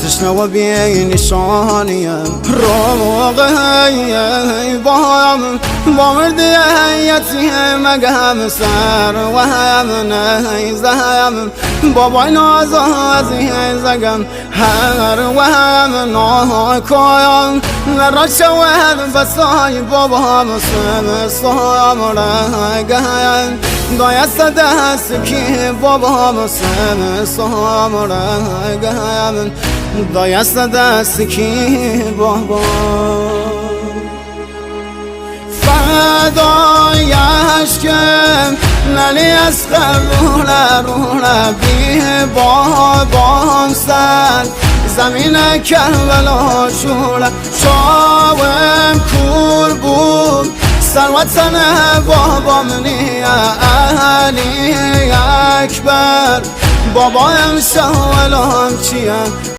تشنه و بی نشانیم روغی با مردی یتیم گم سر و هم نیزم بابای نازازی زگم هر و هم ناکایم را شود بسای بابا مسلم سام رگم دایست دست کی بابا مسلم سام رگم دایست دست کی بابا فدایش کم نلی از روله بی بابام سر زمین کربلا شوله شاوم کور بود سروتن بابام نی علی اکبر بابایم شاولام چیم